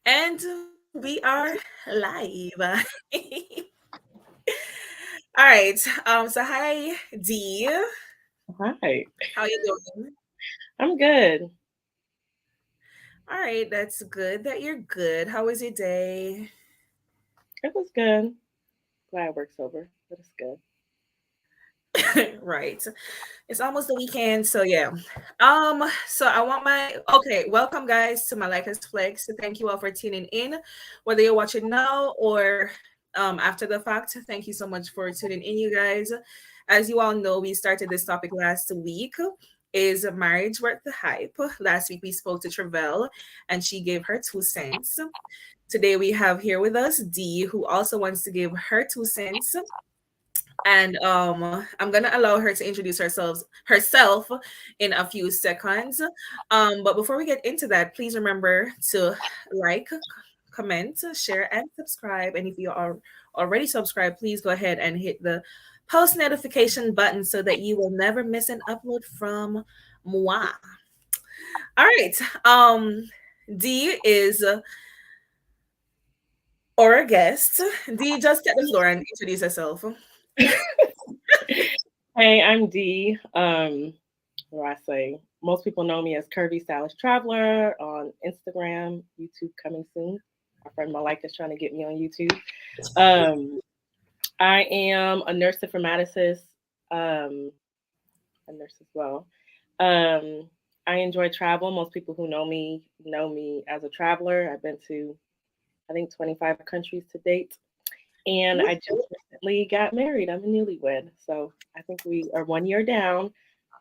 And we are live. All right. So hi D. Hi, How you doing? I'm good. All right, that's good that you're good. How was your day? It was good. Glad work's over, but it's good. Right. It's almost the weekend, so yeah. So I want my okay, welcome guys to Malika's Flex. Thank you all for tuning in. Whether you're watching now or after the fact, thank you so much for tuning in, you guys. As you all know, we started this topic last week. Is marriage worth the hype? Last week we spoke to Travell and she gave her 2 cents. Today we have here with us D, who also wants to give her 2 cents. And I'm gonna allow her to introduce herself in a few seconds. But before we get into that, please remember to like, comment, share, and subscribe. And if you are already subscribed, please go ahead and hit the post notification button so that you will never miss an upload from moi. All right. D is our guest. D, just take the floor and introduce yourself. Hey, I'm Dee. What do I say? Most people know me as Curvy Stylish Traveler on Instagram, YouTube coming soon. My friend Malika is trying to get me on YouTube. Um, I am a nurse informaticist, um, a nurse as well. Um, I enjoy travel. Most people who know me as a traveler. I've been to, I think, 25 countries to date. And I just recently got married. I'm a newlywed. So I think we are 1 year down.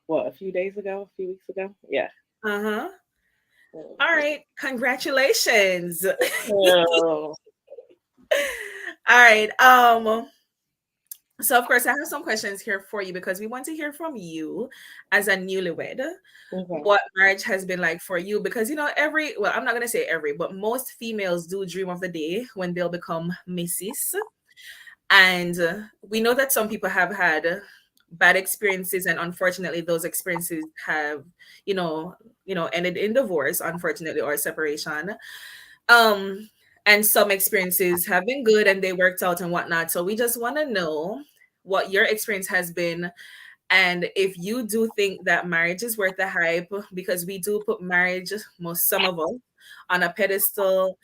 What, a few days ago, a few weeks ago? Yeah. Uh-huh. All Mhm. right, congratulations. Oh, All right. So of course I have some questions here for you because we want to hear from you as a newlywed. okay. What marriage has been like for you because well, I'm not going to say every, but most females do dream of the day when they'll become Mrs. And we know that some people have had bad experiences and unfortunately those experiences have, you know, ended in divorce unfortunately or separation. Um, and some experiences have been good and they worked out and whatnot. So we just want to know what your experience has been and if you do think that marriage is worth the hype, because we do put marriage, some of us, on a pedestal.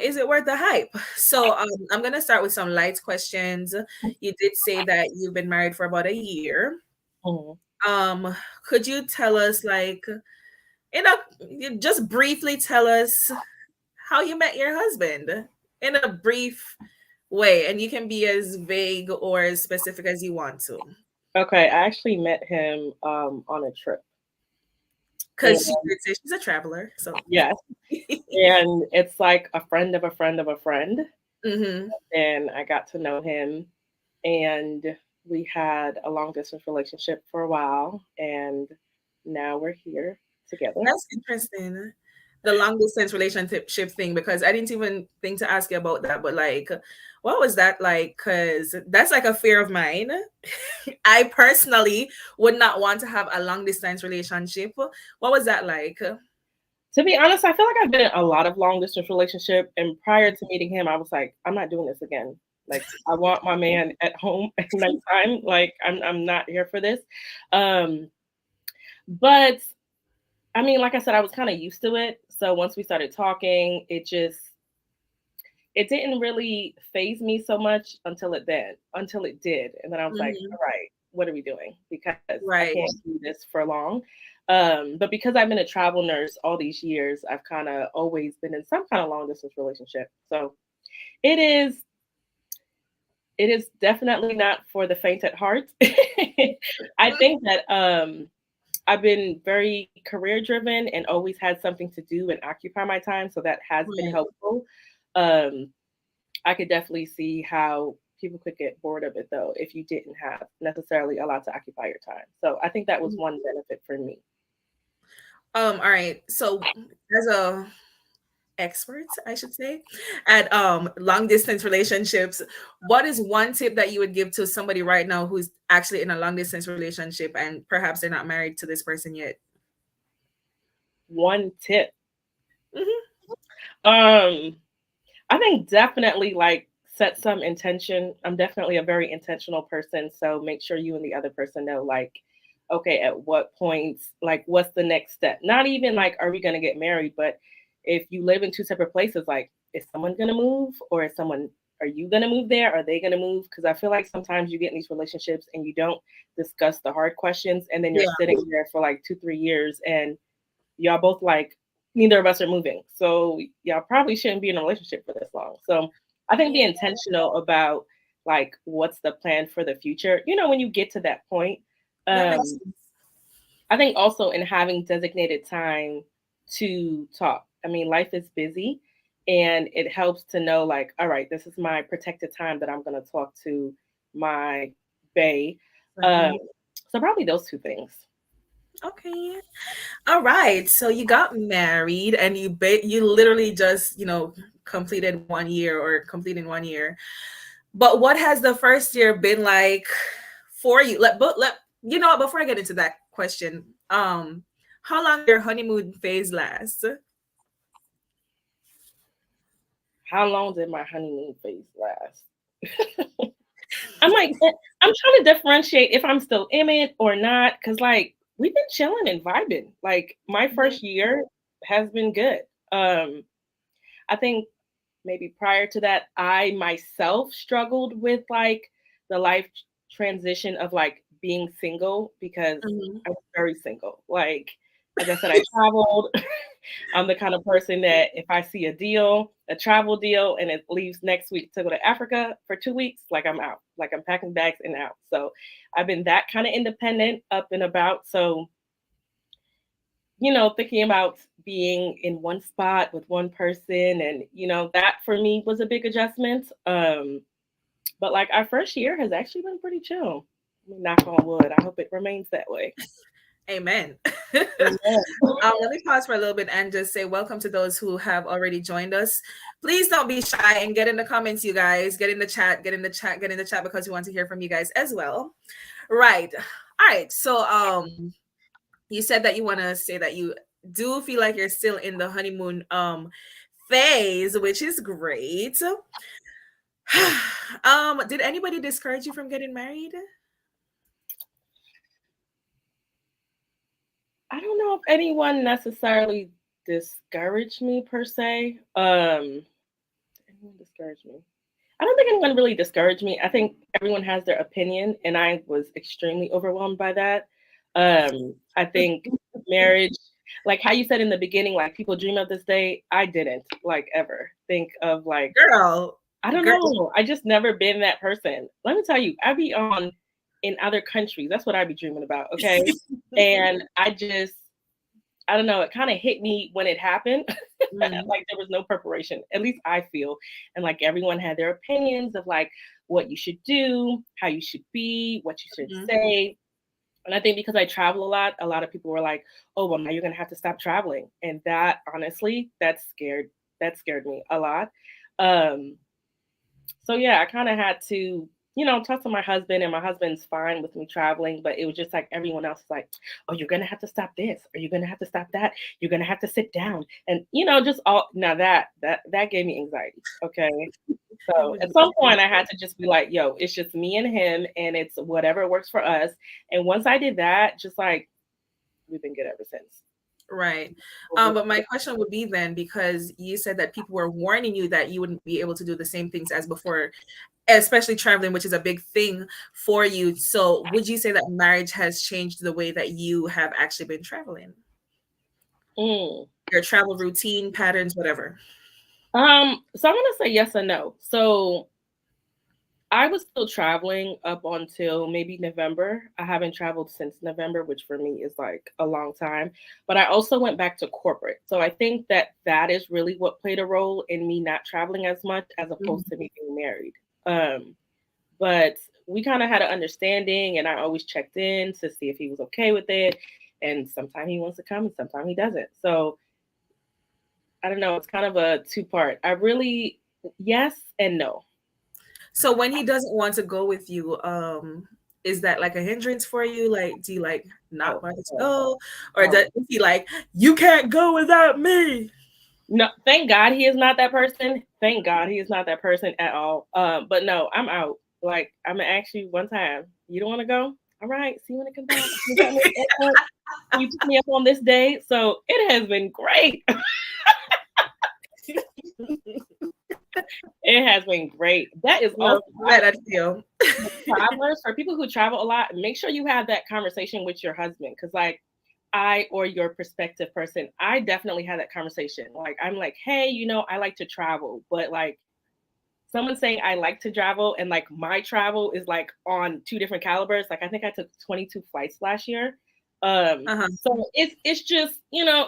Is it worth the hype? So I'm gonna start with some light questions. You did say that you've been married for about a year. Mhm. Um, could you tell us, like, you just briefly tell us how you met your husband in a brief way, and you can be as vague or as specific as you want to, Okay, I actually met him on a trip. And because she did say she's a traveler. So, yes, and it's like a friend of a friend of a friend. hmm And I got to know him, and we had a long distance relationship for a while, and now we're here together. that's interesting. The long distance relationship thing, because I didn't even think to ask you about that. But like, what was that like? Because that's like a fear of mine. I personally would not want to have a long distance relationship. What was that like? To be honest, I feel like I've been in a lot of long distance relationship, and prior to meeting him, I was like, I'm not doing this again. Like, I want my man at home at nighttime. Like, I'm not here for this. Um, but I mean, like I said, I was kind of used to it. So once we started talking, it didn't really phase me so much until it did, and then I was like, Hmm. all right, what are we doing? Because I Right. can't do this for long. But because I've been a travel nurse all these years, I've kind of always been in some kind of long distance relationship. So it is it is definitely not for the faint at heart. I think that I've been very career driven and always had something to do and occupy my time, so that has been Right. helpful. Um, I could definitely see how people could get bored of it though if you didn't have necessarily a lot to occupy your time. So I think that was one benefit for me. All right. So as a expert, I should say, at long distance relationships, what is one tip that you would give to somebody right now who's actually in a long distance relationship and perhaps they're not married to this person yet? One tip. Hmm. Um, I think definitely like set some intention. I'm definitely a very intentional person, so make sure you and the other person know like okay, at what points, like what's the next step? Not even like are we going to get married, but if you live in two separate places, like is someone going to move or is someone are you going to move there? Are they going to move? Because I feel like sometimes you get in these relationships and you don't discuss the hard questions and then you're Yeah, sitting there for like 2 3 years and y'all both like neither of us are moving. So y'all probably shouldn't be in a relationship for this long. So I think be yeah, intentional about like what's the plan for the future. You know, when you get to that point. that makes Um, sense. I think also in having designated time to talk. I mean, life is busy and it helps to know like, all right, this is my protected time that I'm gonna talk to my bae. Um, Mhm. so probably those two things. Okay. All right. So you got married and you literally just, completed 1 year or completing 1 year. But what has the first year been like for you? Before I get into that question, how long did your honeymoon phase last? How long did my honeymoon phase last? I'm like, I'm trying to differentiate if I'm still in it or not, because like we've been chilling and vibing. Like my Mhm. first year has been good. Um, I think maybe prior to that, I myself struggled with like the life transition of like being single because Mhm. I was very single. Like I said, I traveled. I'm the kind of person that if I see a deal, a travel deal, and it leaves next week to go to Africa for 2 weeks, like I'm out. Like I'm packing bags and out. So I've been that kind of independent up and about. So thinking about being in one spot with one person and that for me was a big adjustment. But like our first year has actually been pretty chill. Knock on wood. I hope it remains that way. Amen. Amen. Let me pause for a little bit and just say welcome to those who have already joined us. Please don't be shy and get in the comments, you guys. Get in the chat, get in the chat, get in the chat because we want to hear from you guys as well. Right. All right. So you said that you want to say that you do feel like you're still in the honeymoon phase, which is great. Did anybody discourage you from getting married? I don't know if anyone necessarily discouraged me per se. Anyone discouraged me? I don't think anyone really discouraged me. I think everyone has their opinion, and I was extremely overwhelmed by that. I think marriage, like how you said in the beginning, like people dream of this day. I didn't like ever think of like Girl, I don't girl. know. I just never been that person. Let me tell you, I be on in other countries. That's what I be dreaming about. Okay, and I don't know. It kind of hit me when it happened. Mm, Like there was no preparation. At least I feel. And like everyone had their opinions of like what you should do, how you should be, what you should mhm. say. And I think because I travel a lot of people were like, "Oh, well, now you're gonna have to stop traveling." And that honestly, that scared me a lot. Um, so yeah, I kind of had to, talk to my husband, and my husband's fine with me traveling, but it was just like everyone else is like, "Oh, you're gonna have to stop this, or you're gonna have to stop that. You're gonna have to sit down," and just all now that gave me anxiety. Okay, It so was at some just- point I had to just be like, "Yo, it's just me and him, and it's whatever works for us." And once I did that, just like we've been good ever since. Right. But my question would be then, because you said that people were warning you that you wouldn't be able to do the same things as before, especially traveling, which is a big thing for you. So would you say that marriage has changed the way that you have actually been traveling? Mm. Your travel routine, patterns, whatever. So I'm gonna say yes and no. So I was still traveling up until maybe November. I haven't traveled since November, which for me is like a long time. But I also went back to corporate. So I think that is really what played a role in me not traveling as much as opposed to Mhm. me being married. Um, but we kind of had an understanding, and I always checked in to see if he was okay with it. And sometimes he wants to come, and sometimes he doesn't. So I don't know. It's kind of a two part. I really, yes and no. So when he doesn't want to go with you, is that like a hindrance for you? Like, do you not Oh, want to oh, go, or oh. does he like you can't go without me? No, thank God he is not that person. Thank God he is not that person at all. But no, I'm out. Like I'm gonna ask you one time. You don't want to go? All right. See you when it comes back. You got me at the airport. You took me up on this date, so it has been great. It has been great. That is No, also right, I feel. for travelers, for people who travel a lot, make sure you have that conversation with your husband. Cause like I or your prospective person, I definitely had that conversation. Like I'm like, hey, I like to travel, but like someone saying I like to travel and like my travel is like on two different calibers. Like I think I took 22 flights last year. Uh-huh. So it's just,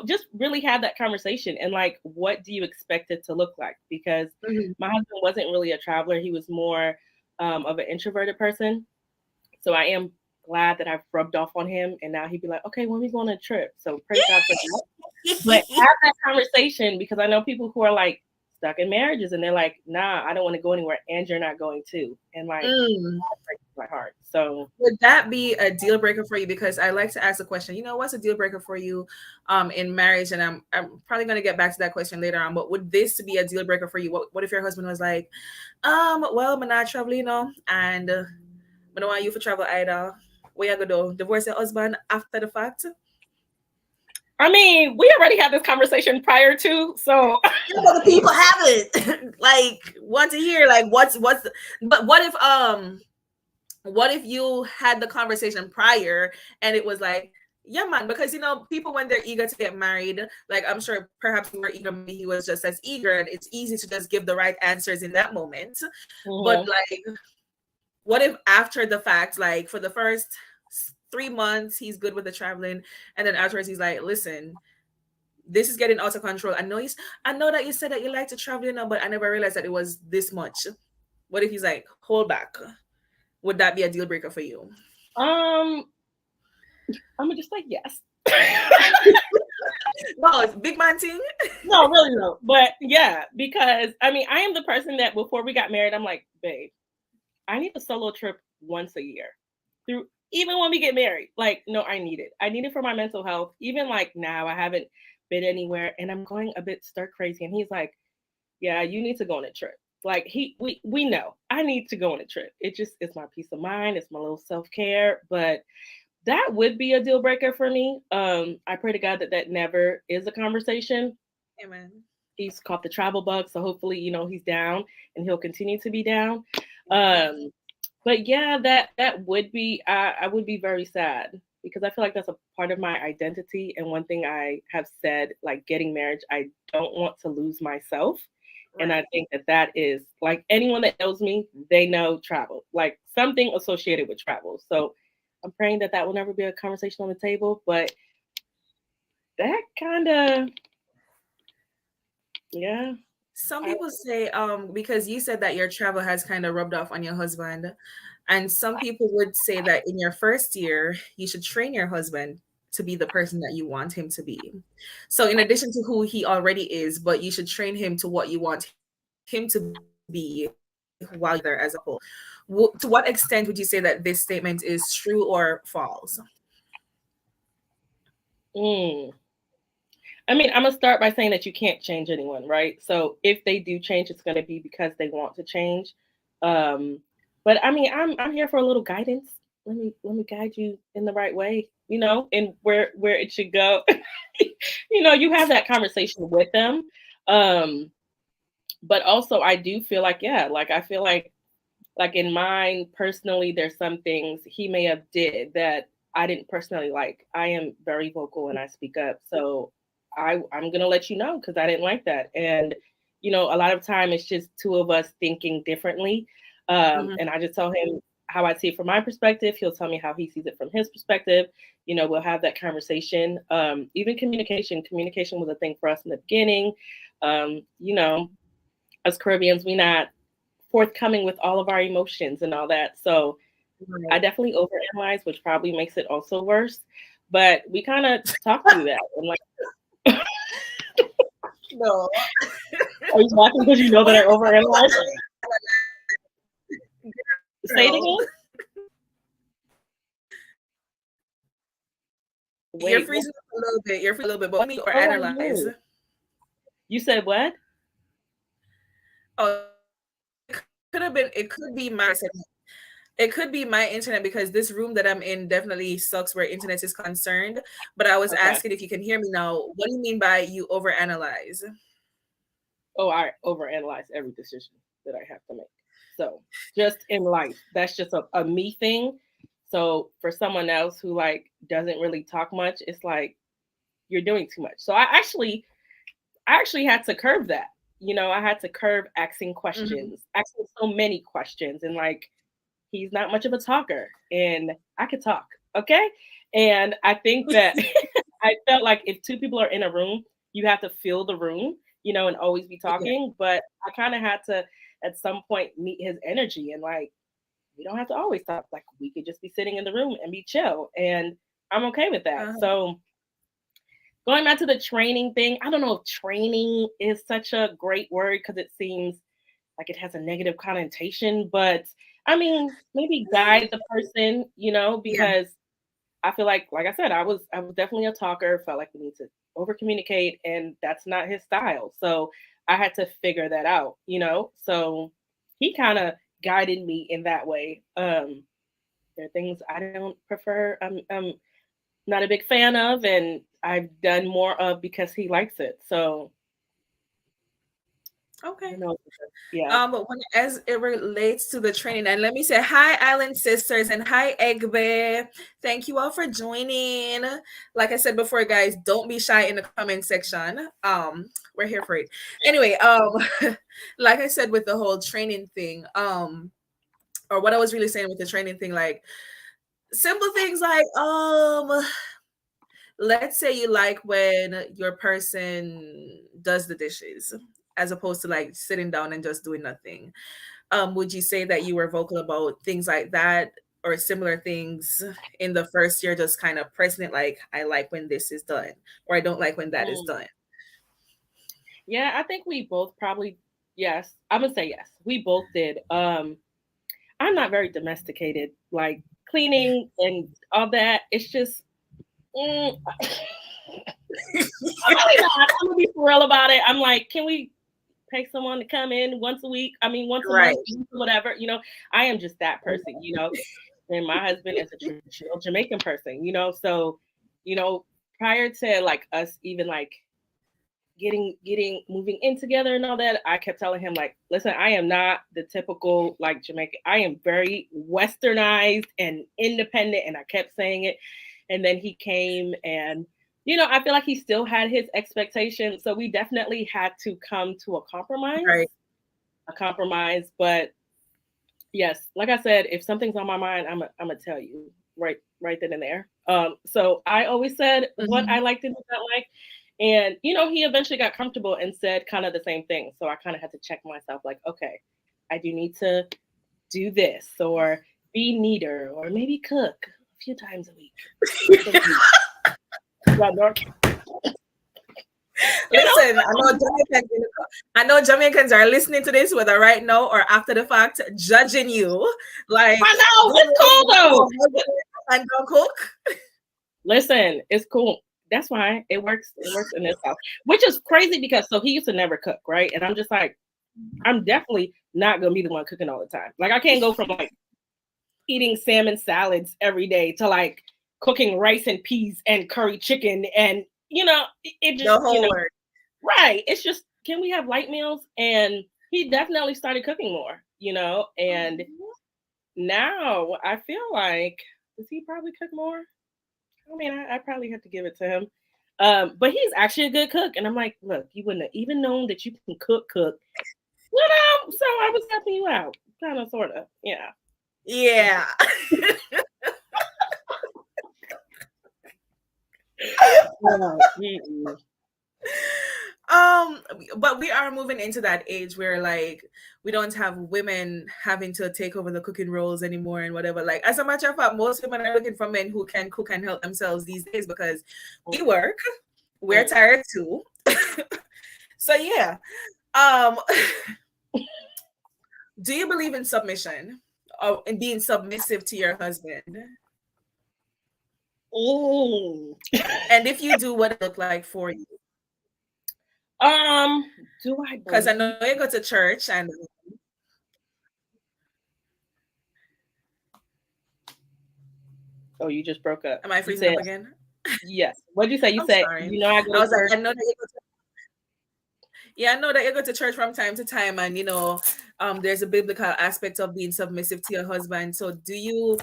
just really have that conversation and like what do you expect it to look like? Because Mhm. my husband wasn't really a traveler. He was more of an introverted person. So I am glad that I've rubbed off on him and now he'd be like, okay, when we go on a trip? So praise God for that. But have that conversation because I know people who are like stuck in marriages and they're like, nah, I don't want to go anywhere and you're not going to. And like Mm. that breaks my heart. So Would that be a deal breaker for you? Because I like to ask the question, what's a deal breaker for you in marriage? And I'm probably gonna get back to that question later on, but would this be a deal breaker for you? What if your husband was like, well, I'm not traveling, and I don't want you for travel either. What you gonna do? Divorce your husband after the fact? I mean, we already had this conversation prior to, so Yeah, but the people haven't like want to hear like what's but what if you had the conversation prior and it was like, yeah, man, because people when they're eager to get married, like I'm sure perhaps you were eager, maybe he was just as eager, and it's easy to just give the right answers in that moment. But mhm. like, what if after the fact, like for the first 3 months, he's good with the traveling, and then afterwards he's like, listen, this is getting out of control. I know that you said that you like to travel, but I never realized that it was this much. What if he's like, hold back? Would that be a deal breaker for you? I'm gonna just say yes. No, it's big man thing. No, really no. But yeah, because I mean, I am the person that before we got married, I'm like, babe, I need a solo trip once a year. Through even when we get married. Like, no, I need it. I need it for my mental health. Even like now, I haven't been anywhere and I'm going a bit stir crazy. And he's like, yeah, you need to go on a trip. Like we know I need to go on a trip. It's my peace of mind. It's my little self care. But that would be a deal breaker for me. I pray to God that that never is a conversation. Amen. He's caught the travel bug, so hopefully, he's down and he'll continue to be down. Amen. Um, but yeah, that would be I would be very sad because I feel like that's a part of my identity. And one thing I have said, like getting married, I don't want to lose myself. And I Right. think that that is like anyone that knows me, they know travel, like something associated with travel. So I'm praying that that will never be a conversation on the table. But that kind of, yeah, Some I, people say, because you said that your travel has kind of rubbed off on your husband, and some people would say that in your first year, you should train your husband to be the person that you want him to be. So, in addition to who he already is, but you should train him to what you want him to be while you're there as a whole. To what extent would you say that this statement is true or false? mm. I mean, I'm gonna start by saying that you can't change anyone, right? So if they do change, it's gonna be because they want to change. Um, but I mean, I'm here for a little guidance. Let me guide you in the right way, and where it should go. You have that conversation with them. Um, but also I do feel like, yeah, like I feel like in mine personally, there's some things he may have did that I didn't personally like. I am very vocal and I speak up. So I'm gonna let you know because I didn't like that. And a lot of time it's just two of us thinking differently. Mhm. And I just tell him how I see it from my perspective. He'll tell me how he sees it from his perspective. We'll have that conversation. Even communication was a thing for us in the beginning. Um, you know, as Caribbeans, we not forthcoming with all of our emotions and all that. So I Right. definitely overanalyze, which probably makes it also worse. But we kind of talk through that. And like, No. are you laughing because you know that I overanalyze? Say it Girl. again. You're Wait. freezing up a little bit. You're freezing a little bit, but what do you mean Oh, I overanalyze? do. You said what? Oh, it could have been. It could be my. It could be my internet because this room that I'm in definitely sucks where internet is concerned. But I was Okay. asking if you can hear me now. What do you mean by you overanalyze? Oh, I overanalyze every decision that I have to make. So just in life, that's just a me thing. So for someone else who like doesn't really talk much, it's like you're doing too much. So I actually had to curve that. I had to curve asking Mhm. questions, asking so many questions, and like he's not much of a talker, and I could talk, okay? And I think that I felt like if two people are in a room, you have to fill the room, and always be Yeah. talking. But I kind of had to, at some point, meet his energy, and like we don't have to always talk. Like we could just be sitting in the room and be chill, and I'm okay with that. Uh-huh. So going back to the training thing, I don't know if training is such a great word because it seems like it has a negative connotation, but I mean, maybe guide the person, Yeah. because I feel like I said, I was definitely a talker, felt like we need to over communicate, and that's not his style. So I had to figure that out. So he kind of guided me in that way. There are things I don't prefer. I'm not a big fan of, and I've done more of because he likes it. So I Okay. don't know. Yeah. But when as it relates to the training, and let me say hi, Island Sisters, and hi, Egbe. Thank you all for joining. Like I said before, guys, don't be shy in the comment section. We're here for it. Anyway, like I said with the whole training thing, or what I was really saying with the training thing, like simple things like let's say you like when your person does the dishes as opposed to like sitting down and just doing nothing. Would you say that you were vocal about things like that or similar things in the first year, just kind of pressing it like, I like when this is done, or I don't like when that is Mm. done? Yeah, I think we both probably, yes. I'm gonna say yes. We both did. I'm not very domesticated, like cleaning and all that. It's just I'm really not. I'm gonna be for real about it. I'm like, can we pay someone to come in once a week? I mean, once a Right. month, whatever. I am just that person. And my husband is a traditional Jamaican person. So, you know, prior to like us even like getting moving in together and all that, I kept telling him like, listen, I am not the typical like Jamaican. I am very westernized and independent, and I kept saying it. And then he came, and I feel like he still had his expectations, so we definitely had to come to a compromise. Right. But yes, like I said, if something's on my mind, I'm gonna tell you right then and there. So I always said what I Mhm. liked and did not like, and he eventually got comfortable and said kind of the same thing. So I kind of had to check myself, like, okay, I do need to do this, or be neater, or maybe cook a few times a week. Thank you. Yeah, you know, Listen, I know Jamaicans are listening to this, whether right now or after the fact, judging you. Like, I know this it's lady cool got no though. husband and don't cook. Listen, it's cool. That's why it works. It works in this house, which is crazy because so he used to never cook, right? And I'm just like, I'm definitely not gonna be the one cooking all the time. Like I can't go from like eating salmon salads every day to like cooking rice and peas and curry chicken, and it just The whole work. right. It's just, can we have light meals? And he definitely started cooking more, and now I feel like, does he probably cook more? I mean, I probably have to give it to him. But he's actually a good cook. And I'm like, look, you wouldn't have even known that you can cook. So I was helping you out. Kind of, sort of. Yeah. Yeah. No, mm-mm. Um, but we are moving into that age where like we don't have women having to take over the cooking roles anymore and whatever. Like as a matter of fact, most women are looking for men who can cook and help themselves these days because we work, we're Mm. tired too. So yeah. Um, do you believe in submission or in being submissive to your husband? Mm. And if you do, what it look like for you? Do I Because I know believe? you go to church and Oh, you just broke up. am I You freezing said up again? yes. What did you say? You I'm said sorry. I go I to was like, church. I know that you go to yeah, I know that you go to church from time to time, and there's a biblical aspect of being submissive to your husband. So, do you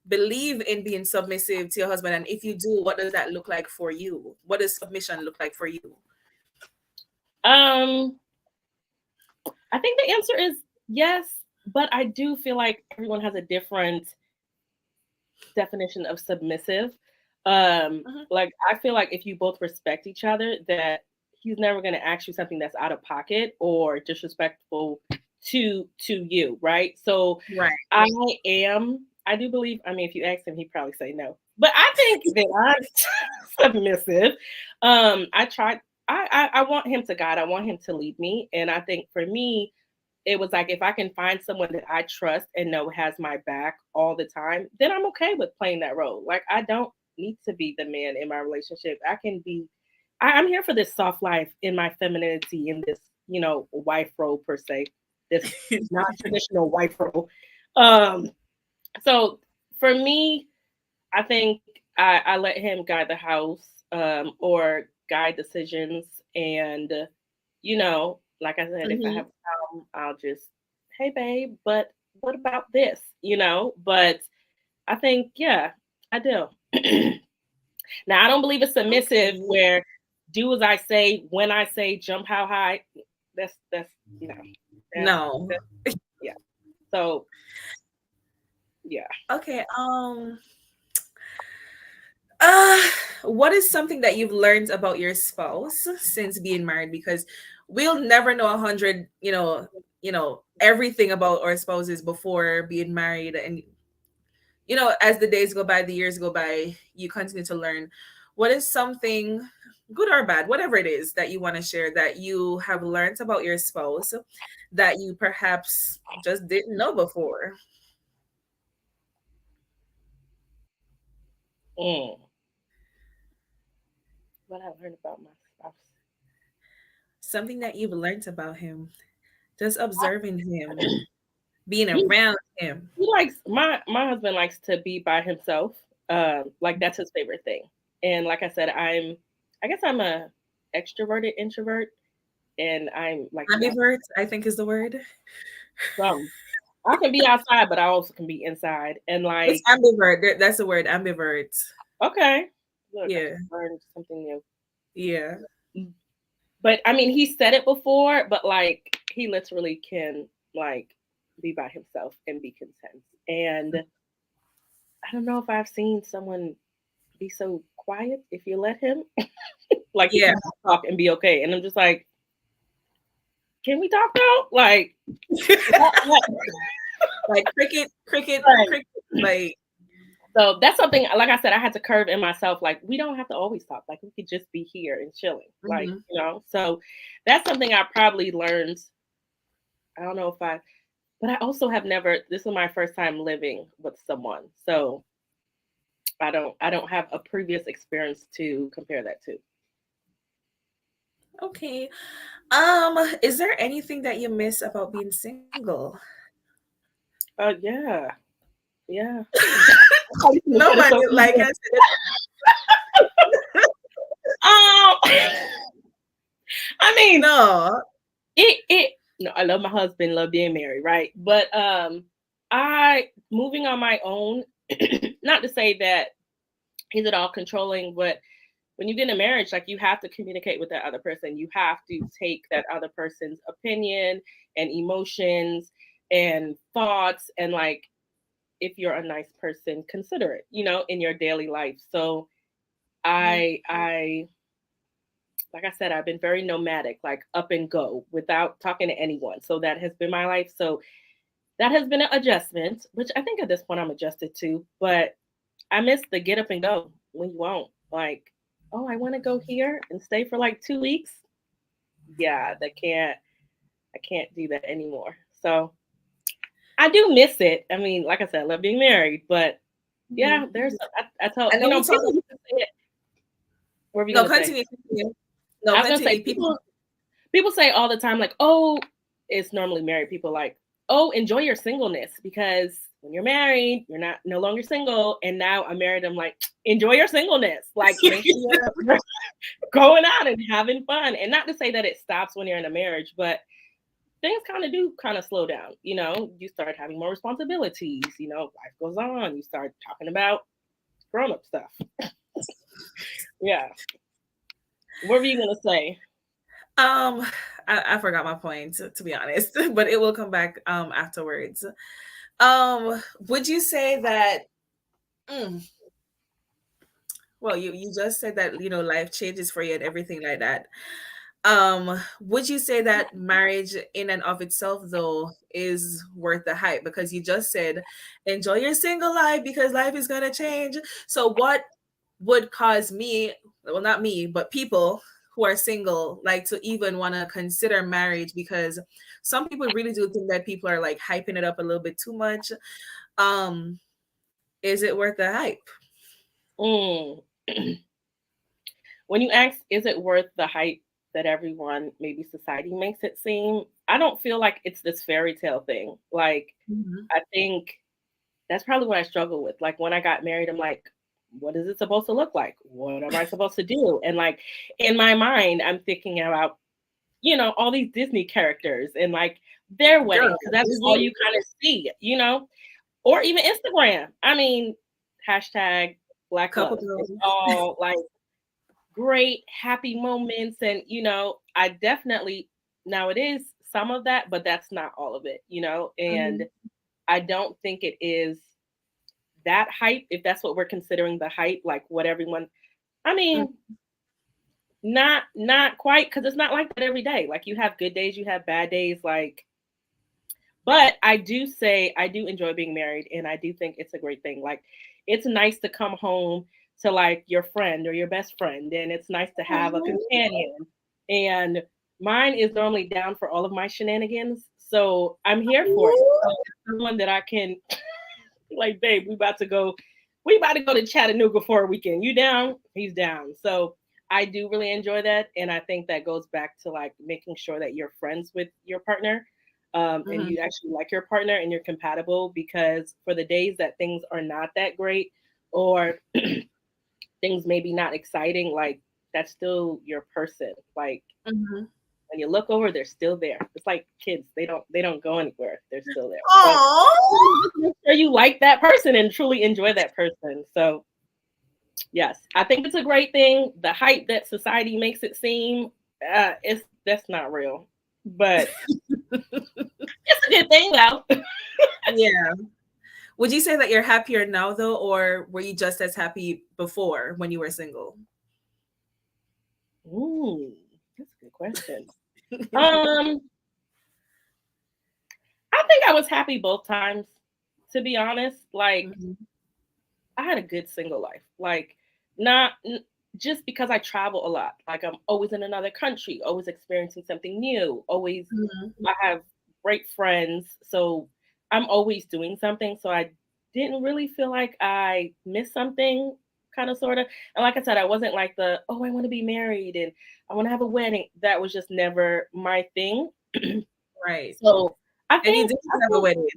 believe in being submissive to your husband? And if you do, what does that look like for you? What does submission look like for you? Um, I think the answer is yes, but I do feel like everyone has a different definition of submissive. Mhm. Like I feel like if you both respect each other, that he's never going to ask you something that's out of pocket or disrespectful to you, right? So Right. I do believe. I mean, if you ask him, he'd probably say no. But I think that I'm submissive. I try. I want him to guide. I want him to lead me, and I think for me, it was like if I can find someone that I trust and know has my back all the time, then I'm okay with playing that role. Like I don't need to be the man in my relationship. I can be. I'm here for this soft life in my femininity in this, wife role per se, this non-traditional wife role. Um, so for me, I think I let him guide the house or guide decisions. And, like I said, if I have Mhm. a problem, I'll just, hey, babe, but what about this? But I think, yeah, I do. Now, I don't believe it's submissive Okay. where do as I say, when I say, jump how high. That's, no, that, No. that, yeah. So, yeah. Okay. Uh, what is something that you've learned about your spouse since being married? Because we'll never know 100, everything about our spouses before being married. And, as the days go by, the years go by, you continue to learn. What is something, good or bad, whatever it is that you want to share that you have learned about your spouse that you perhaps just didn't know before? Mm. What I learned about my spouse. Something that you've learned about him, just observing him, being He around him. he likes my husband likes to be by himself. Like that's his favorite thing. And like I said, I guess I'm a extroverted introvert, and I'm like the opposite. Ambivert, I think is the word. Some I can be outside, but I also can be inside. And It's like, ambivert. That's the word, ambivert. okay, look, I Yeah, just learned something new. yeah. But I mean, he said it before, but like he literally can like be by himself and be content. And I don't know if I've seen someone be so quiet if you let him. Like he Yeah. can talk and be okay. And I'm just like, can we talk though? Like, what? Like cricket, cricket, Right. cricket. Like, So that's something, like I said, I had to curve in myself. Like, we don't have to always talk. Like, we could just be here and chilling. Like, mhm. So that's something I probably learned. I don't know if but I also have never, this is my first time living with someone. So I don't have a previous experience to compare that to. Okay. Is there anything that you miss about being single? Yeah. Yeah. No, man. Like I said, I mean, no. it no, I love my husband, love being married, right? But I moving on my own, not to say that he's at all controlling, but when you get in a marriage, like you have to communicate with that other person. You have to take that other person's opinion and emotions and thoughts, and like if you're a nice person, consider it, in your daily life. So Mhm. I like I said, I've been very nomadic, like up and go without talking to anyone. So that has been my life. So that has been an adjustment, which I think at this point I'm adjusted to. But I miss the get up and go when you won't. Like, oh, I want to go here and stay for like 2 weeks. Yeah, I can't do that anymore. So I do miss it. I mean, like I said, I love being married, but yeah, Mhm. I tell I know we talk. people used to say it. What were you No, gonna say? continue. Continue. No, I was gonna say continue. People. people. people say all the time, like, oh, it's normally married people, like, oh, enjoy your singleness, because when you're married, you're not no longer single. And now I'm married, I'm like, enjoy your singleness. Like, make sure you're going out and having fun. And not to say that it stops when you're in a marriage, but things kind of slow down. You know, you start having more responsibilities, you know, life goes on, you start talking about grown-up stuff. Yeah. What were you gonna say? Um, I forgot my point to be honest, but it will come back afterwards. Would you say that? Mm, well, you just said that life changes for you and everything like that. Would you say that marriage in and of itself though is worth the hype? Because you just said enjoy your single life because life is gonna change. So what would cause me, well, not me, but people who are single, like to even want to consider marriage? Because some people really do think that people are like hyping it up a little bit too much. Um, is it worth the hype? Mm. When you ask, is it worth the hype that everyone, maybe society makes it seem? I don't feel like it's this fairy tale thing. Like, Mhm. I think that's probably what I struggle with. Like, when I got married, I'm like, what is it supposed to look like? What am I supposed to do? And like, in my mind, I'm thinking about, all these Disney characters and like their Girl, weddings, because that's all Disney, you kind of see, or even Instagram. I mean, hashtag Black couple Love. It's girls. all like great, happy moments. And, I definitely, now it is some of that, but that's not all of it. And Mhm. I don't think it is that hype, if that's what we're considering the hype, like what everyone, I Mm, mean, not quite, because it's not like that every day. Like, you have good days, you have bad days, like, but I do say I do enjoy being married, and I do think it's a great thing. Like, it's nice to come home to like your friend or your best friend, and it's nice to have a mhm. companion. And mine is normally down for all of my shenanigans, so I'm here for it. So it's someone that I can like, babe, we about to go to Chattanooga for a weekend. You down? He's down. So I do really enjoy that. And I think that goes back to like making sure that you're friends with your partner, and Mhm. you actually like your partner and you're compatible, because for the days that things are not that great, or things maybe not exciting, like, that's still your person. Like, Mhm. when you look over, they're still there. It's like kids; they don't go anywhere. They're still there. So Aw. make sure you like that person and truly enjoy that person. So yes, I think it's a great thing. The hype that society makes it seem, it's that's not real, but it's a good thing though. Yeah. Would you say that you're happier now though, or were you just as happy before when you were single? Ooh, that's a good question. Um, I think I was happy both times. To be honest, like, Mhm. I had a good single life. Like, not just because I travel a lot. Like, I'm always in another country, always experiencing something new. Always, Mhm. I have great friends, so I'm always doing something. So I didn't really feel like I missed something, kind of, sort of. And like I said, I wasn't like the, oh, I want to be married and I want to have a wedding. That was just never my thing. Right. So I And you think did I have a think wedding.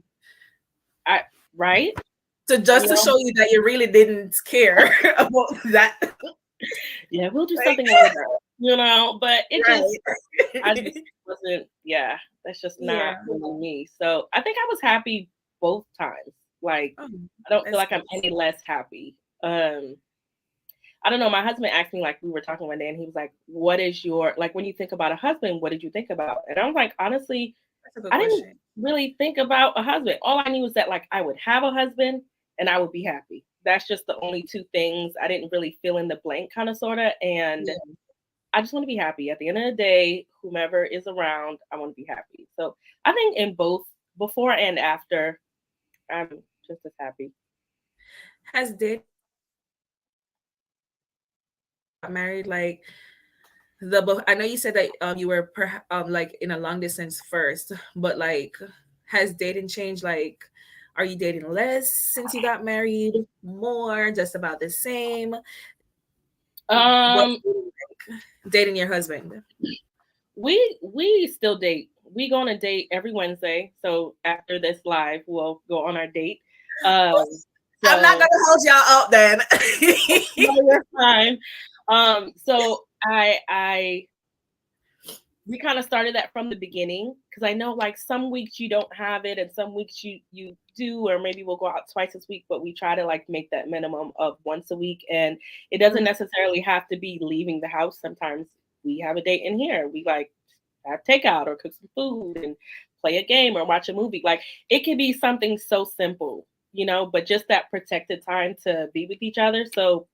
I right. So You just to know, show you that you really didn't care about that. yeah, we'll do Like, something later, but it just, I right. just wasn't, yeah, that's just not Yeah. really me. So I think I was happy both times. Like, Oh, I don't feel that's like I'm good. any less happy. I don't know. My husband asked me, like, we were talking one day, and he was like, what is your, like, when you think about a husband, what did you think about? And I was like, honestly, That's a good I didn't question. really think about a husband. All I knew was that, like, I would have a husband and I would be happy. That's just the only two things. I didn't really fill in the blank, kind of, sort of. And Yeah. I just want to be happy. At the end of the day, whomever is around, I want to be happy. So I think in both, before and after, I'm just as happy. Has dating got married like I know you said that you were like in a long distance first, but like has dating changed? Like, are you dating less since you got married? More? Just about the same? What's Um, dating like? Dating your husband? We still date. We go on a date every Wednesday. So after this live, we'll go on our date. Um, I'm not so gonna hold y'all up then. no, you're fine. So I we kind of started that from the beginning because I know like some weeks you don't have it and some weeks you do, or maybe we'll go out twice this week, but we try to like make that minimum of once a week. And it doesn't Mhm, necessarily have to be leaving the house. Sometimes we have a date in here. We like have takeout or cook some food and play a game or watch a movie. Like it can be something so simple, but just that protected time to be with each other. So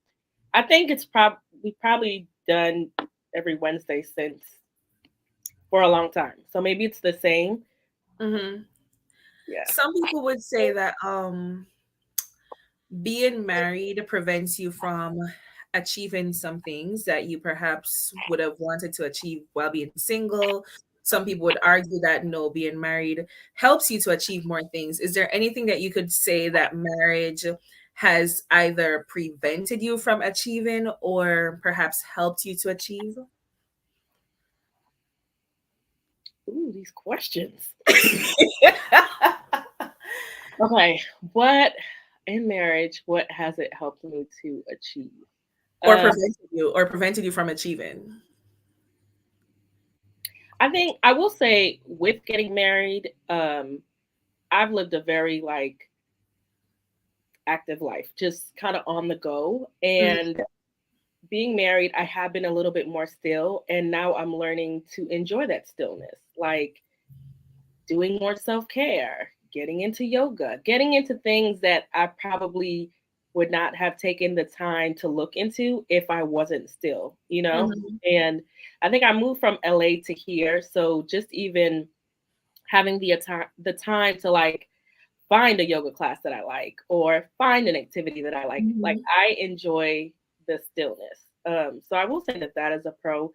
I think we've probably done every Wednesday since for a long time. So maybe it's the same. mhm. Yeah. Some people would say that being married prevents you from achieving some things that you perhaps would have wanted to achieve while being single. Some people would argue that no, being married helps you to achieve more things. Is there anything that you could say that marriage has either prevented you from achieving or perhaps helped you to achieve? Ooh, these questions. Okay. What in marriage, what has it helped me to achieve? Or Uh, prevented you from achieving? I think I will say with getting married, I've lived a very like active life, just kind of on the go. Mhm, And being married, I have been a little bit more still. And now I'm learning to enjoy that stillness. Like doing more self care, getting into yoga, getting into things that I probably would not have taken the time to look into if I wasn't still. mhm, And I think I moved from LA to here. So just even having the time to like find a yoga class that I like or find an activity that I like mhm. I enjoy the stillness. So I will say that that is a pro.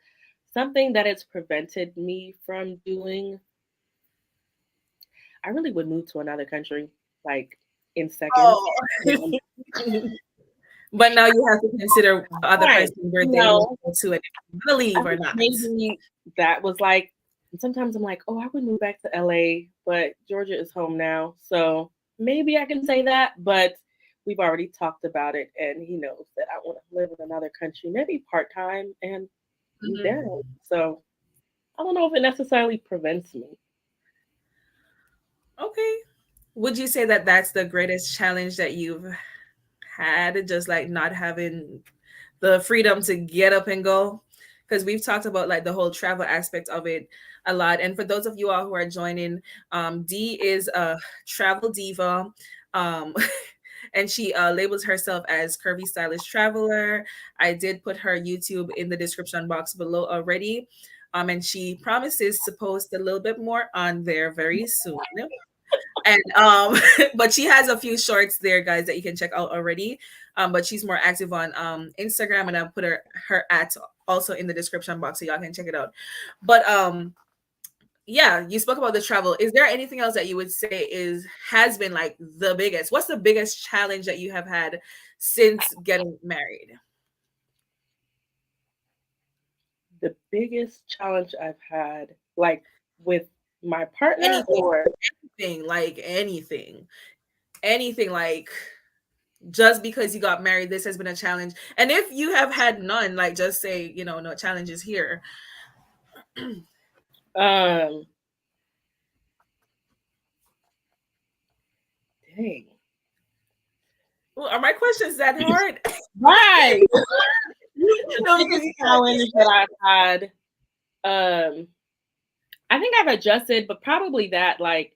Something that has prevented me from doing, I really would move to another country, like in seconds. Oh. Um, But now you have to consider the other right. person's You birthday when you know, go to it, if you wanna I leave or think not. maybe that was like, sometimes I'm like, oh, I would move back to LA, but Georgia is home now. So maybe I can say that, but we've already talked about it. And he knows that I want to live in another country, maybe part time and be Mhm. there. So I don't know if it necessarily prevents me. Okay. Would you say that that's the greatest challenge that you've had, just, like, not having the freedom to get up and go? Because 'Cause we've talked about, like, the whole travel aspect of it a lot, and for those of you all who are joining, Dee is a travel diva, um, and she, labels herself as Curvy Stylish Traveler. I did put her YouTube in the description box below already, and she promises to post a little bit more on there very soon. And but she has a few shorts there, guys, that you can check out already. But she's more active on Instagram, and I'll put her at also in the description box so y'all can check it out. But yeah, you spoke about the travel. Is there anything else that you would say is has been like the biggest? What's the biggest challenge that you have had since getting married? The biggest challenge I've had, like with my partner, Anything, or anything like just because you got married, this has been a challenge. And if you have had none, like just say, no challenges here. um, dang, Well, are my questions that hard? right. The No, because biggest you challenge that I've had, um, I think I've adjusted, but probably that like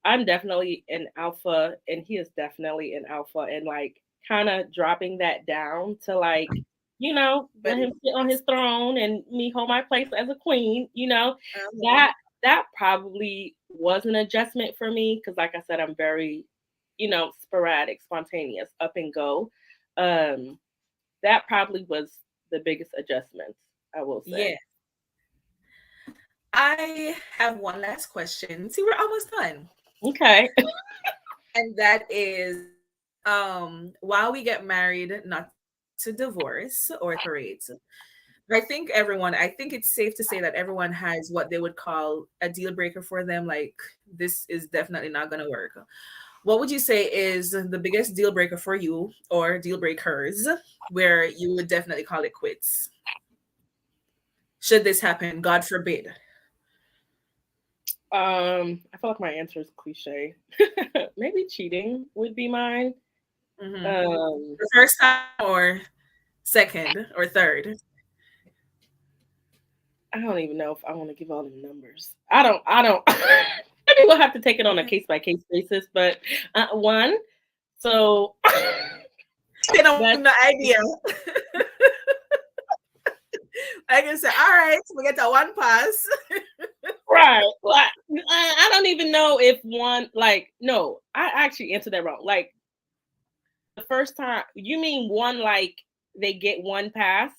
I'm definitely an alpha and he is definitely an alpha, and like kind of dropping that down to like, but let him sit on his throne and me hold my place as a queen, uh-huh. that probably was an adjustment for me because like I said, I'm very, sporadic, spontaneous, up and go. Um, that probably was the biggest adjustment, I will Yeah. say. I have one last question. See, we're almost done. Okay. And that is while we get married, not to divorce or separate, I think it's safe to say that everyone has what they would call a deal breaker for them. Like, this is definitely not going to work. What would you say is the biggest deal breaker for you, or deal breakers, where you would definitely call it quits? Should this happen, God forbid. I feel like my answer is cliche. Maybe cheating would be mine. Hmm. Um, The first time, or second, or third? I don't even know if I want to give all the numbers. I don't. Maybe we'll have to take it on a Okay. case by case basis. But one, so You know, that's no idea. I can say, all right, we get a one pass. right. Like I don't even know if one like no, I actually answered that wrong. Like the first time, you mean one like they get one pass?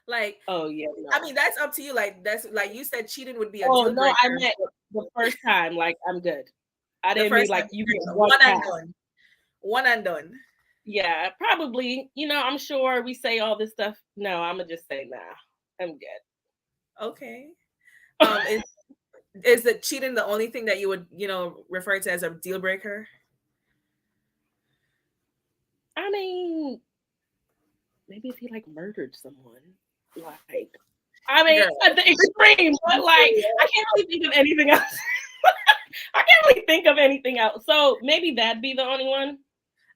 Like, Oh yeah, I no. mean, that's up to you. Like, that's like you said, cheating would be a Oh deal no, I breaker. meant the first time. Like I'm good. I The didn't mean first time, like you get one one and pass. done. One and done. Yeah, probably. I'm sure we say all this stuff. No, I'm gonna just say nah. I'm Okay. good. Is the cheating the only thing that you would, refer to as a deal breaker? I mean, maybe if he like murdered someone, like I mean, Girl. at the extreme, but like I can't really think of anything else. I can't really think of anything else. So maybe that'd be the only one.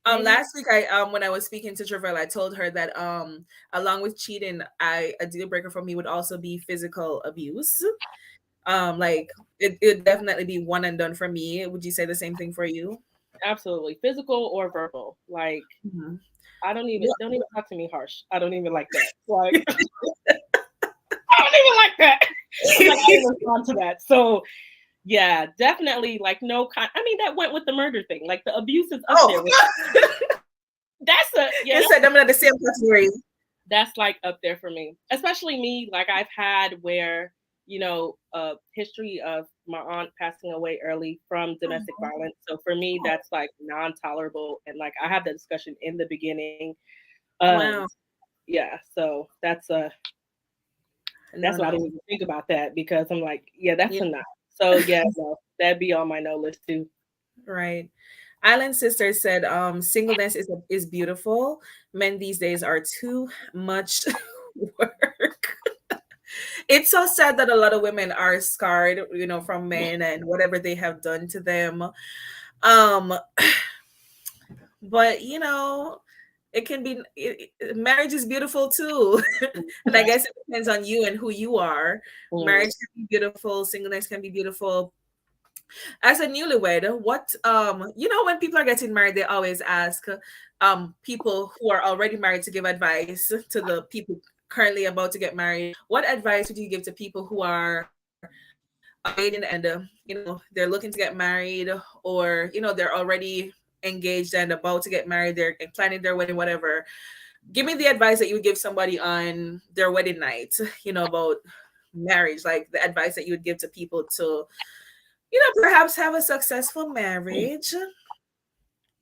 Maybe. Last week, I when I was speaking to Travell, I told her that along with cheating, a deal breaker for me would also be physical abuse. Like, it'd definitely be one and done for me. Would you say the same thing for you? Absolutely, physical or verbal. Like Mhm. I What- don't even talk to me harsh. I don't even like that. Like I don't even like that. I'm like I don't respond to that. So yeah, definitely like no kind. I mean that went with the murder thing. Like the abuse is up there Oh, with that's a yeah. you said them in the same category. That's like up there for me. Especially me, like I've had where, a history of my aunt passing away early from domestic violence. So for me, that's like non-tolerable. And like I had the discussion in the beginning. Um, Wow. yeah, so No, that's why I didn't no. even think about that because I'm like, yeah, that's Yeah, a not. So yeah, no, that'd be on my no list too. right. Island Sister said, singleness is beautiful. Men these days are too much work. It's so sad that a lot of women are scarred, from men and whatever they have done to them. Um, but it can be marriage is beautiful too. And I guess it depends on you and who you are. Mm, Marriage can be beautiful, singleness can be beautiful. As a newlywed, what when people are getting married, they always ask people who are already married to give advice to the people currently about to get married. What advice would you give to people who are waiting and they're looking to get married, or they're already engaged and about to get married, they're planning their wedding, whatever. Give me the advice that you would give somebody on their wedding night, about marriage, like the advice that you would give to people to perhaps have a successful marriage.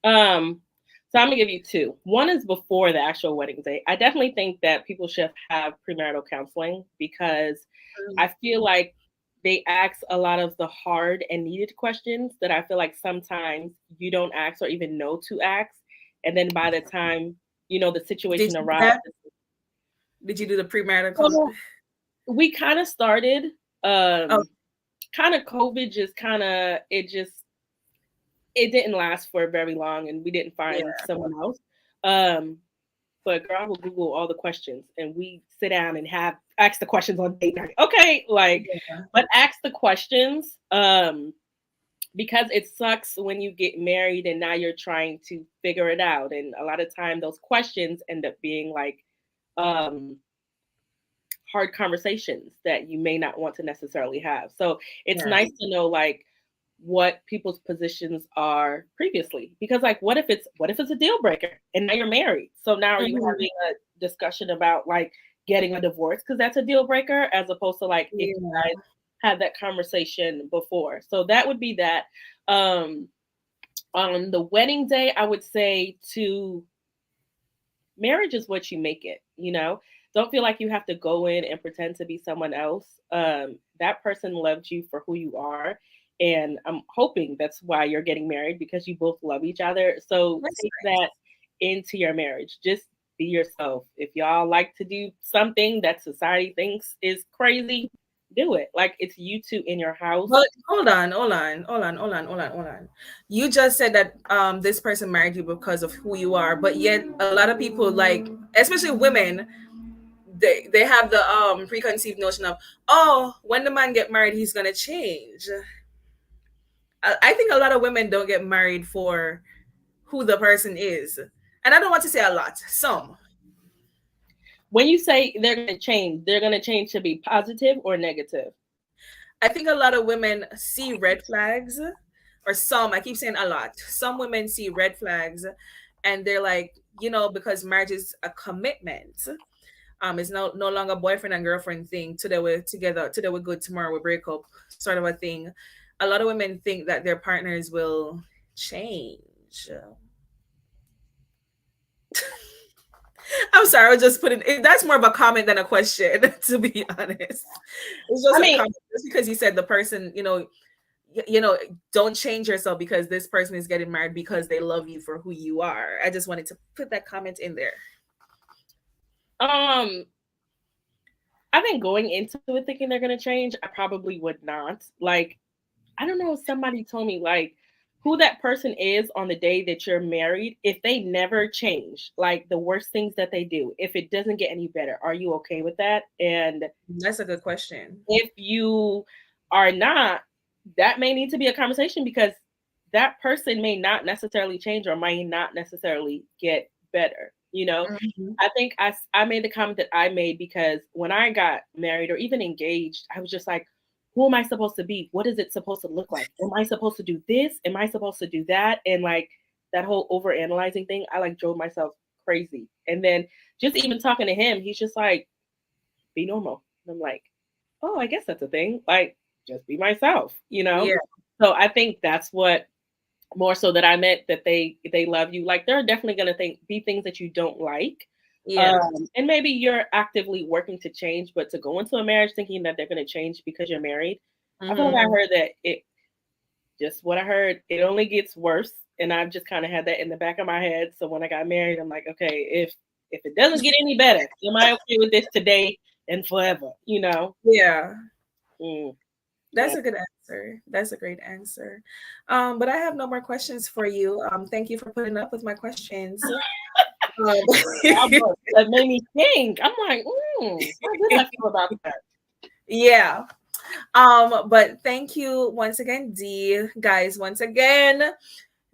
Um, so I'm gonna give you two. One is before the actual wedding day. I definitely think that people should have premarital counseling because I feel like they ask a lot of the hard and needed questions that I feel like sometimes you don't ask or even know to ask. And then by the time, the Did situation you do arises. that? Did you do the premarital So we kind of started, Oh, kind of COVID just kind of, it didn't last for very long and we didn't find yeah, someone else. Um, but girl, I will Google all the questions and we sit down and have ask the questions on date night. Okay, like, yeah, but ask the questions because it sucks when you get married and now you're trying to figure it out. And a lot of time those questions end up being like um, hard conversations that you may not want to necessarily have. So it's yeah, nice to know like what people's positions are previously because like what if it's a deal breaker and now you're married, so now are you mhm, having a discussion about like getting a divorce because that's a deal breaker as opposed to like if you yeah, guys had that conversation before. So that would be that. um on the wedding day I would say to marriage is what you make it. don't feel like you have to go in and pretend to be someone else. That person loved you for who you are. And I'm hoping that's why you're getting married, because you both love each other. So That's take that into your marriage. Just be yourself. If y'all like to do something that society thinks is crazy, do it. Like, it's you two in your house. But hold on. You just said that this person married you because of who you are, but yet a lot of people, like especially women, they have the preconceived notion of, oh, when the man get married he's gonna change. I think a lot of women don't get married for who the person is. And I don't want to say a lot, some. When you say they're going to change to be positive or negative. I think a lot of women see red flags, or some, I keep saying a lot. Some women see red flags and they're like, because marriage is a commitment. It's no longer boyfriend and girlfriend thing. Today we're together, today we're good, tomorrow we break up, sort of a thing. A lot of women think that their partners will change. I'm sorry, I was just putting it. That's more of a comment than a question, to be honest. It's I just a mean, comment, just because you said the person, you know, don't change yourself because this person is getting married because they love you for who you are. I just wanted to put that comment in there. um, I think going into it thinking they're going to change, I probably would not. Like, I don't know if somebody told me, like, who that person is on the day that you're married. If they never change, like the worst things that they do, if it doesn't get any better, are you okay with that? And That's a good question. if you are not, that may need to be a conversation, because that person may not necessarily change or might not necessarily get better. Mhm. I think I made the comment that I made because when I got married or even engaged, I was just like, who am I supposed to be? What is it supposed to look like? Am I supposed to do this? Am I supposed to do that? And like that whole over analyzing thing, I like drove myself crazy. And then just even talking to him, he's just like, be normal. And I'm like, oh, I guess that's a thing. Like, just be myself. Yeah, So I think that's what more so that I meant, that they love you. Like, they're definitely gonna be things that you don't like. yeah. And maybe you're actively working to change, but to go into a marriage thinking that they're gonna change because you're married, I feel like I Hmm. heard that it just what I heard, it only gets worse. And I've just kind of had that in the back of my head. So when I got married, I'm like, okay, if it doesn't get any better, am I okay with this today and forever? Yeah. Mm, That's yeah. a good answer. That's a great answer. But I have no more questions for you. Thank you for putting up with my questions. That made me think. I'm like, how did I feel about that? Yeah. But thank you once again, D. Guys, once again,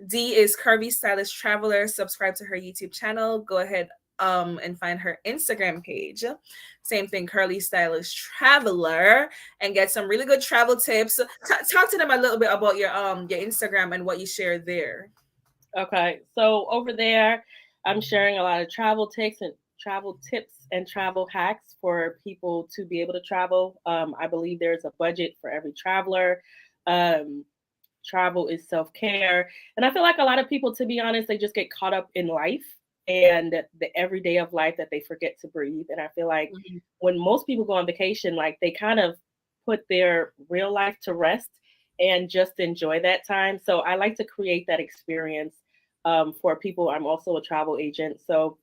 D is Curvy Stylish Traveler. Subscribe to her YouTube channel. Go ahead and find her Instagram page. Same thing, Curly Stylish Traveler, and get some really good travel tips. Talk to them a little bit about your Instagram and what you share there. Okay, so over there, I'm sharing a lot of travel tips and travel hacks for people to be able to travel. I believe there's a budget for every traveler. Um, Travel is self care, and I feel like a lot of people, to be honest, they just get caught up in life and the everyday of life that they forget to breathe. And I feel like Mhm. when most people go on vacation, like they kind of put their real life to rest and just enjoy that time. So I like to create that experience for people. I'm also a travel agent, so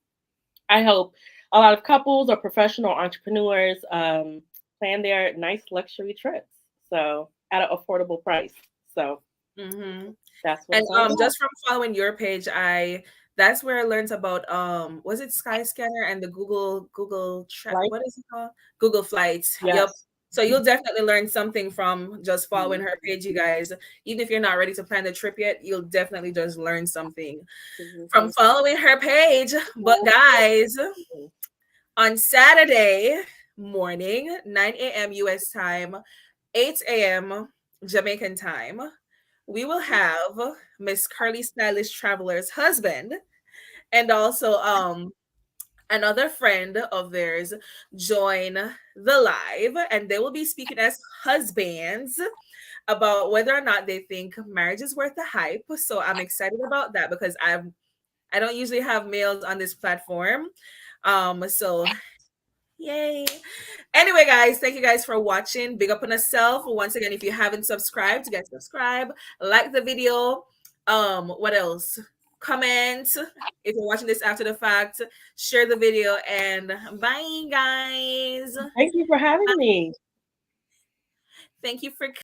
I help a lot of couples or professional entrepreneurs plan their nice luxury trips. So at an affordable price. So Mhm. that's what And it's all about. just from following your page, that's where I learned about was it Skyscanner and the Right? what is it called? Google Flights. Yep. Yes. So you'll definitely learn something from just following Mhm. her page, you guys. Even if you're not ready to plan the trip yet, you'll definitely just learn something from Mhm. following her page. But guys, on Saturday morning, 9 a.m. US time, 8 a.m. Jamaican time, we will have Miss Carly Stylish Traveler's husband and also another friend of theirs join the live, and they will be speaking as husbands about whether or not they think marriage is worth the hype. So I'm excited about that because I don't usually have males on this platform. So Yay. Anyway, guys, thank you guys for watching. Big up on yourself. Once again, if you haven't subscribed, you guys subscribe, like the video. What else? Comment if you're watching this after the fact. Share the video and bye, guys. Thank you for having me. Thank you for